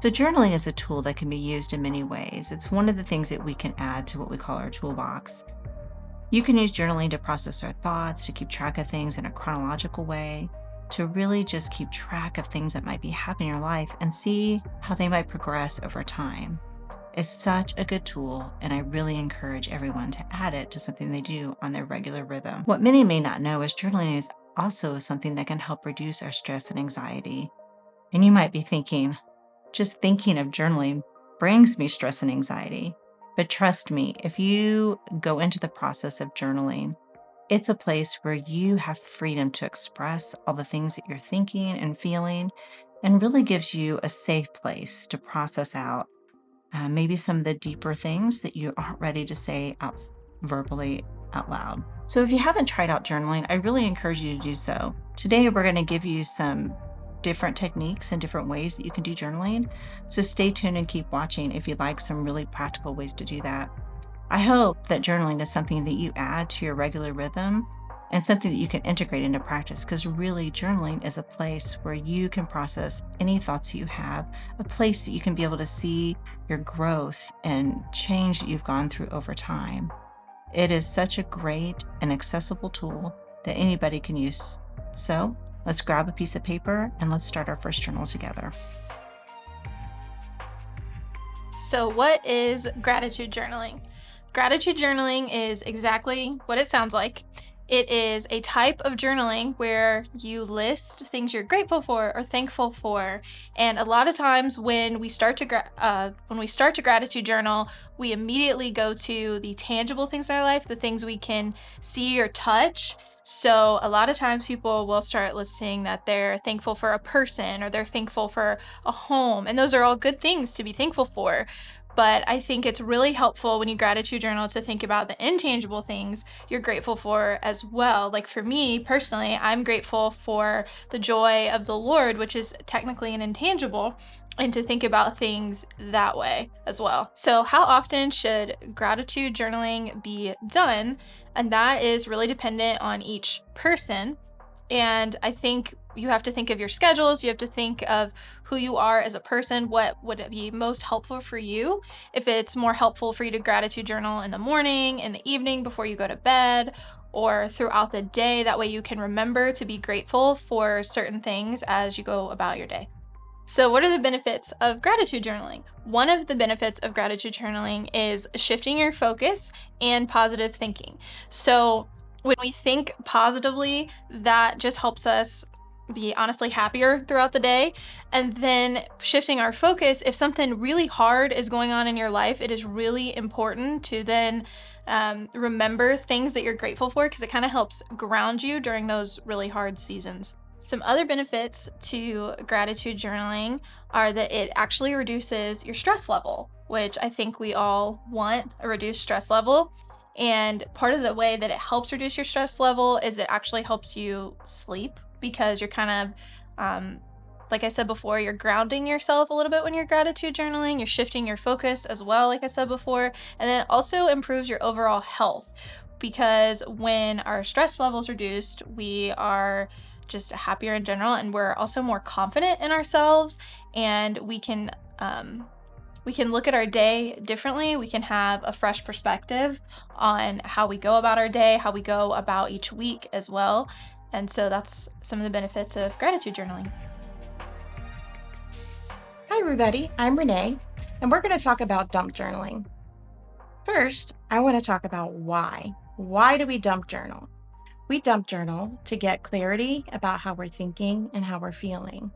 So, journaling is a tool that can be used in many ways. It's one of the things that we can add to what we call our toolbox. You can use journaling to process our thoughts, to keep track of things in a chronological way, to really just keep track of things that might be happening in your life and see how they might progress over time. It's such a good tool, and I really encourage everyone to add it to something they do on their regular rhythm. What many may not know is journaling is also something that can help reduce our stress and anxiety. And you might be thinking, just thinking of journaling brings me stress and anxiety. But trust me, if you go into the process of journaling, it's a place where you have freedom to express all the things that you're thinking and feeling, and really gives you a safe place to process out maybe some of the deeper things that you aren't ready to say out verbally out loud. So if you haven't tried out journaling, I really encourage you to do so. Today, we're going to give you some different techniques and different ways that you can do journaling. So stay tuned and keep watching if you'd like some really practical ways to do that. I hope that journaling is something that you add to your regular rhythm and something that you can integrate into practice, because really journaling is a place where you can process any thoughts you have, a place that you can be able to see your growth and change that you've gone through over time. It is such a great and accessible tool that anybody can use. So let's grab a piece of paper and let's start our first journal together. So, what is gratitude journaling? Gratitude journaling is exactly what it sounds like. It is a type of journaling where you list things you're grateful for or thankful for. And a lot of times when we start to gratitude journal, we immediately go to the tangible things in our life, the things we can see or touch. So a lot of times people will start listing that they're thankful for a person or they're thankful for a home, and those are all good things to be thankful for. But I think it's really helpful when you gratitude journal to think about the intangible things you're grateful for as well. Like for me personally, I'm grateful for the joy of the Lord, which is technically an intangible, and to think about things that way as well. So, how often should gratitude journaling be done? And that is really dependent on each person. And I think you have to think of your schedules. You have to think of who you are as a person. What would it be most helpful for you? If it's more helpful for you to gratitude journal in the morning, in the evening, before you go to bed, or throughout the day, that way you can remember to be grateful for certain things as you go about your day. So, what are the benefits of gratitude journaling? One of the benefits of gratitude journaling is shifting your focus and positive thinking. So, when we think positively, that just helps us be honestly happier throughout the day. And then shifting our focus, if something really hard is going on in your life, it is really important to then remember things that you're grateful for, because it kind of helps ground you during those really hard seasons. Some other benefits to gratitude journaling are that it actually reduces your stress level, which I think we all want a reduced stress level. And part of the way that it helps reduce your stress level is it actually helps you sleep, because you're kind of, like I said before, you're grounding yourself a little bit when you're gratitude journaling. You're shifting your focus as well, like I said before. And then it also improves your overall health, because when our stress level's reduced, we are just happier in general, and we're also more confident in ourselves, and we can look at our day differently. We can have a fresh perspective on how we go about our day, how we go about each week as well. And so that's some of the benefits of gratitude journaling. Hi everybody, I'm Renee, and we're going to talk about dump journaling. First, I want to talk about why. Why do we dump journal? We dump journal to get clarity about how we're thinking and how we're feeling.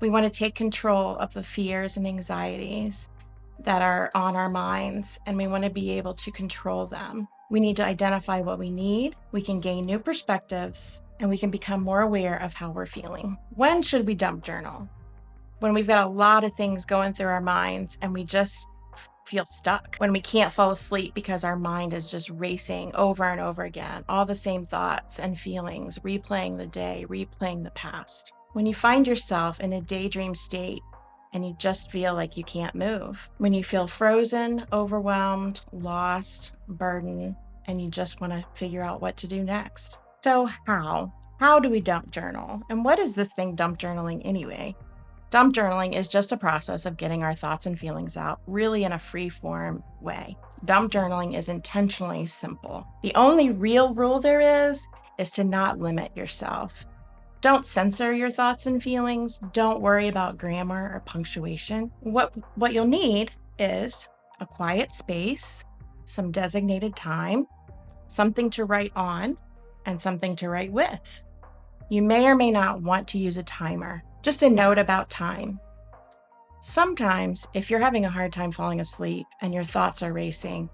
We want to take control of the fears and anxieties that are on our minds, and we want to be able to control them. We need to identify what we need. We can gain new perspectives, and we can become more aware of how we're feeling. When should we dump journal? When we've got a lot of things going through our minds and we just feel stuck, when we can't fall asleep because our mind is just racing over and over again, all the same thoughts and feelings, replaying the day, replaying the past. When you find yourself in a daydream state and you just feel like you can't move, when you feel frozen, overwhelmed, lost, burdened, and you just want to figure out what to do next. So how do we dump journal? And what is this thing dump journaling anyway? Dump journaling is just a process of getting our thoughts and feelings out, really in a free form way. Dump journaling is intentionally simple. The only real rule there is to not limit yourself. Don't censor your thoughts and feelings. Don't worry about grammar or punctuation. What you'll need is a quiet space, some designated time, something to write on, and something to write with. You may or may not want to use a timer. Just a note about time. Sometimes, if you're having a hard time falling asleep and your thoughts are racing,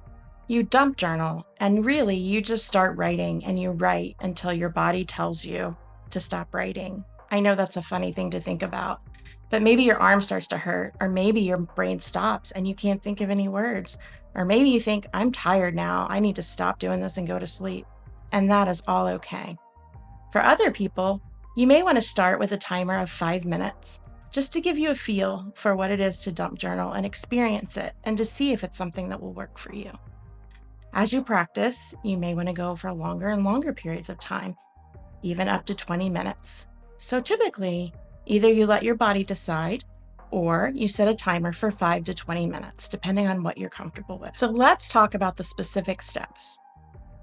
you dump journal, and really you just start writing, and you write until your body tells you to stop writing. I know that's a funny thing to think about, but maybe your arm starts to hurt, or maybe your brain stops and you can't think of any words, or maybe you think, I'm tired now, I need to stop doing this and go to sleep. And that is all okay. For other people, you may want to start with a timer of 5 minutes, just to give you a feel for what it is to dump journal and experience it, and to see if it's something that will work for you. As you practice, you may want to go for longer and longer periods of time, even up to 20 minutes. So typically, either you let your body decide, or you set a timer for 5 to 20 minutes, depending on what you're comfortable with. So let's talk about the specific steps.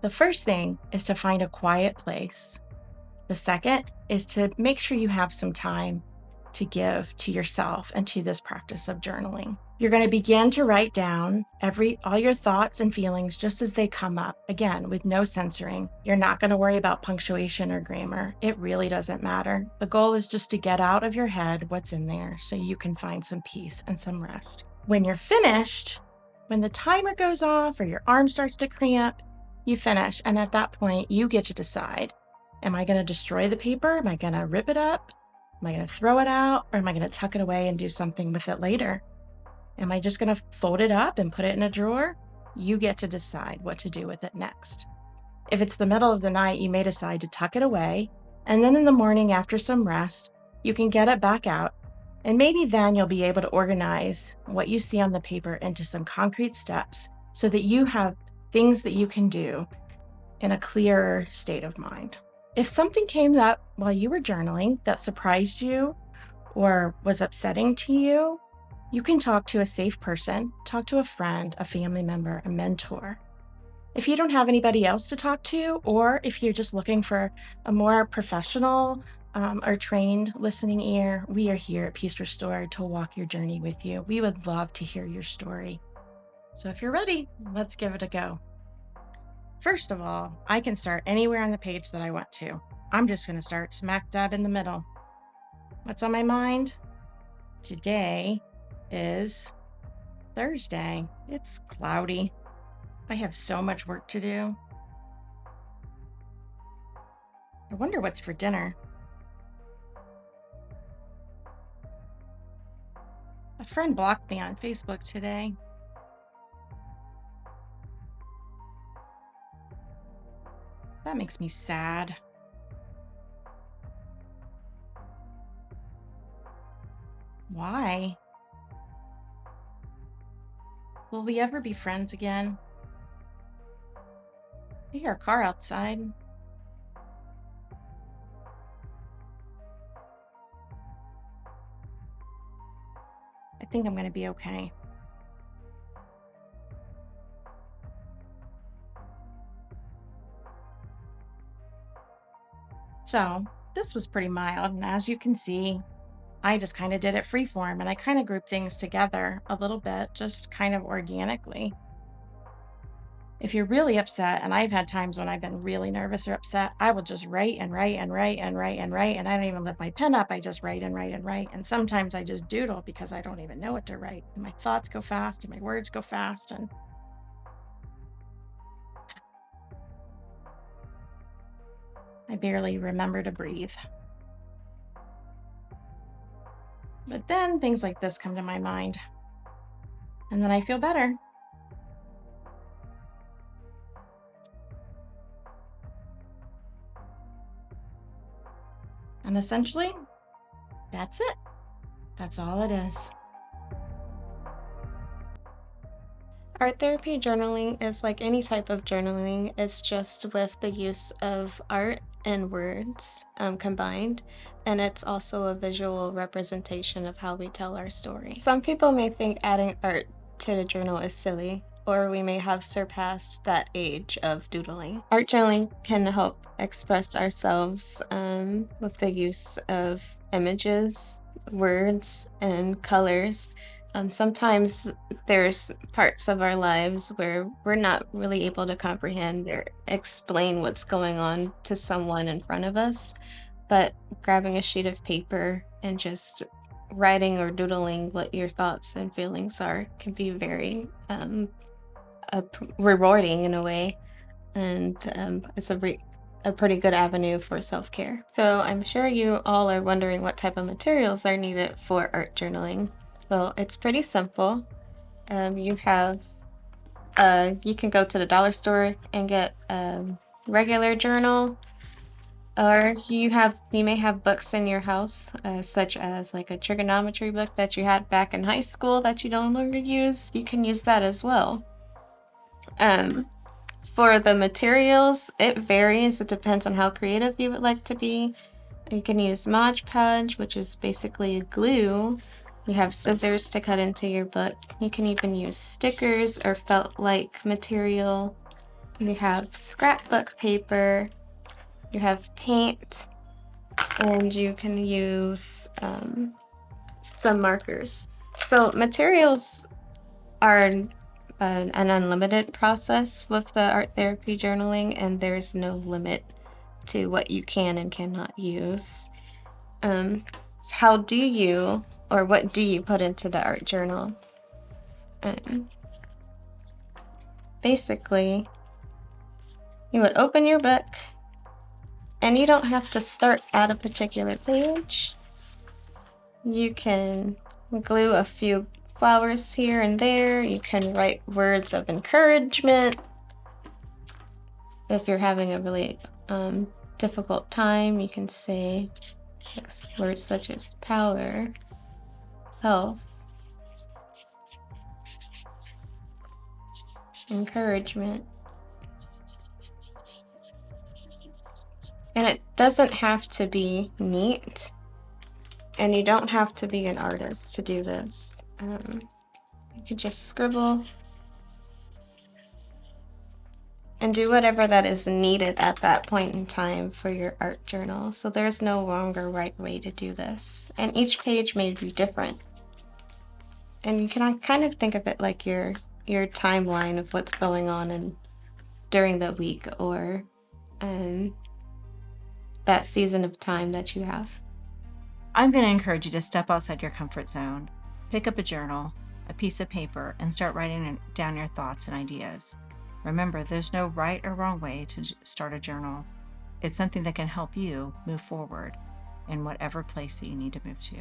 The first thing is to find a quiet place. The second is to make sure you have some time to give to yourself and to this practice of journaling. You're going to begin to write down all your thoughts and feelings just as they come up, again, with no censoring. You're not going to worry about punctuation or grammar. It really doesn't matter. The goal is just to get out of your head what's in there so you can find some peace and some rest. When you're finished, when the timer goes off or your arm starts to cramp, you finish. And at that point, you get to decide, am I going to destroy the paper? Am I going to rip it up? Am I going to throw it out? Or am I going to tuck it away and do something with it later? Am I just going to fold it up and put it in a drawer? You get to decide what to do with it next. If it's the middle of the night, you may decide to tuck it away, and then in the morning after some rest, you can get it back out, and maybe then you'll be able to organize what you see on the paper into some concrete steps so that you have things that you can do in a clearer state of mind. If something came up while you were journaling that surprised you or was upsetting to you, you can talk to a safe person, talk to a friend, a family member, a mentor. If you don't have anybody else to talk to, or if you're just looking for a more professional or trained listening ear, we are here at Peace Restored to walk your journey with you. We would love to hear your story. So if you're ready, let's give it a go. First of all, I can start anywhere on the page that I want to. I'm just going to start smack dab in the middle. What's on my mind? Today is Thursday. It's cloudy. I have so much work to do. I wonder what's for dinner. A friend blocked me on Facebook today. That makes me sad. Why? Will we ever be friends again? I hear a car outside. I think I'm going to be okay. So this was pretty mild, and as you can see, I just kind of did it freeform, and I kind of grouped things together a little bit, just kind of organically. If you're really upset, and I've had times when I've been really nervous or upset, I will just write and write and write and write and write, and I don't even lift my pen up. I just write and write and write. And sometimes I just doodle because I don't even know what to write. And my thoughts go fast and my words go fast. And I barely remember to breathe. But then things like this come to my mind. And then I feel better. And essentially, that's it. That's all it is. Art therapy journaling is like any type of journaling. It's just with the use of art and words combined, and it's also a visual representation of how we tell our story. Some people may think adding art to the journal is silly, or we may have surpassed that age of doodling. Art journaling can help express ourselves with the use of images, words, and colors. Sometimes there's parts of our lives where we're not really able to comprehend or explain what's going on to someone in front of us, but grabbing a sheet of paper and just writing or doodling what your thoughts and feelings are can be very rewarding in a way, and it's a pretty good avenue for self-care. So I'm sure you all are wondering what type of materials are needed for art journaling. Well, it's pretty simple. You can go to the dollar store and get a regular journal, or you may have books in your house, such as like a trigonometry book that you had back in high school that you no longer use. You can use that as well. For the materials, it varies. It depends on how creative you would like to be. You can use Mod Podge, which is basically a glue. You have scissors to cut into your book. You can even use stickers or felt-like material. You have scrapbook paper. You have paint, and you can use some markers. So materials are an unlimited process with the art therapy journaling, and there's no limit to what you can and cannot use. How do you, or what do you put into the art journal? Basically, you would open your book, and you don't have to start at a particular page. You can glue a few flowers here and there. You can write words of encouragement. If you're having a really difficult time, you can say words such as power, health, encouragement. And it doesn't have to be neat, and you don't have to be an artist to do this. You could just scribble and do whatever that is needed at that point in time for your art journal. So there's no wrong or right way to do this. And each page may be different. And you can kind of think of it like your timeline of what's going on during the week, or that season of time that you have. I'm going to encourage you to step outside your comfort zone, pick up a journal, a piece of paper, and start writing down your thoughts and ideas. Remember, there's no right or wrong way to start a journal. It's something that can help you move forward in whatever place that you need to move to.